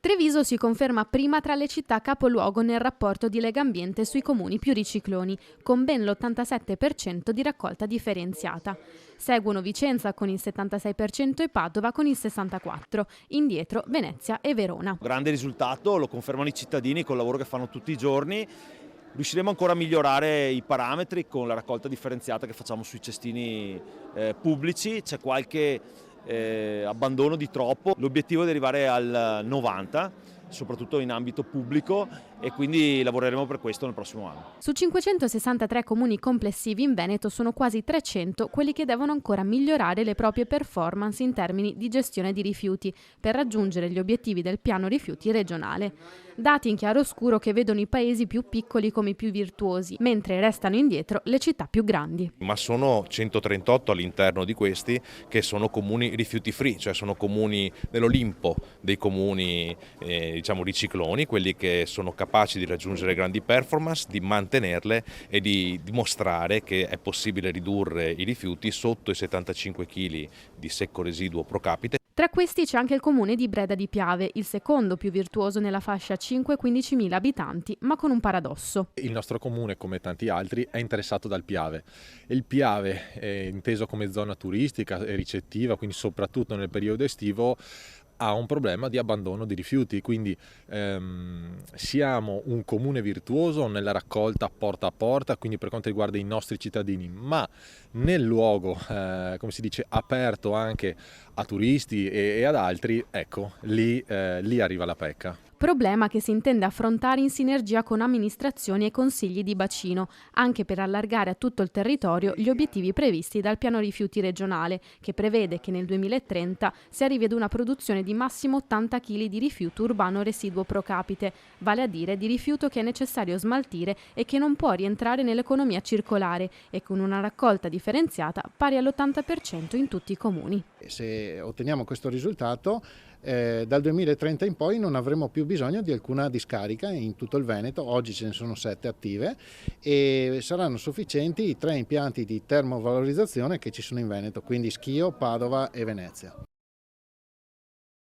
Treviso si conferma prima tra le città capoluogo nel rapporto di Legambiente sui comuni più ricicloni, con ben l'87% di raccolta differenziata. Seguono Vicenza con il 76% e Padova con il 64%, indietro Venezia e Verona. Grande risultato, lo confermano i cittadini col lavoro che fanno tutti i giorni. Riusciremo ancora a migliorare i parametri con la raccolta differenziata che facciamo sui cestini pubblici, c'è qualche abbandono di troppo, l'obiettivo è di arrivare al 90%, soprattutto in ambito pubblico, e quindi lavoreremo per questo nel prossimo anno. Su 563 comuni complessivi in Veneto sono quasi 300 quelli che devono ancora migliorare le proprie performance in termini di gestione di rifiuti per raggiungere gli obiettivi del piano rifiuti regionale. Dati in chiaroscuro che vedono i paesi più piccoli come i più virtuosi, mentre restano indietro le città più grandi. Ma sono 138 all'interno di questi che sono comuni rifiuti free, cioè sono comuni dell'Olimpo dei comuni ricicloni, quelli che sono capaci di raggiungere grandi performance, di mantenerle e di dimostrare che è possibile ridurre i rifiuti sotto i 75 kg di secco residuo pro capite. Tra questi c'è anche il comune di Breda di Piave, il secondo più virtuoso nella fascia 5-15 mila abitanti, ma con un paradosso. Il nostro comune, come tanti altri, è interessato dal Piave. Il Piave è inteso come zona turistica e ricettiva, quindi soprattutto nel periodo estivo, ha un problema di abbandono di rifiuti, quindi siamo un comune virtuoso nella raccolta porta a porta, quindi per quanto riguarda i nostri cittadini, ma nel luogo, come si dice, aperto anche a turisti e ad altri, ecco, lì arriva la pecca. Problema che si intende affrontare in sinergia con amministrazioni e consigli di bacino, anche per allargare a tutto il territorio gli obiettivi previsti dal piano rifiuti regionale, che prevede che nel 2030 si arrivi ad una produzione di massimo 80 kg di rifiuto urbano residuo pro capite, vale a dire di rifiuto che è necessario smaltire e che non può rientrare nell'economia circolare, e con una raccolta differenziata pari all'80% in tutti i comuni. Se otteniamo questo risultato, dal 2030 in poi non avremo più bisogno di alcuna discarica in tutto il Veneto. Oggi ce ne sono 7 attive e saranno sufficienti i 3 impianti di termovalorizzazione che ci sono in Veneto, quindi Schio, Padova e Venezia.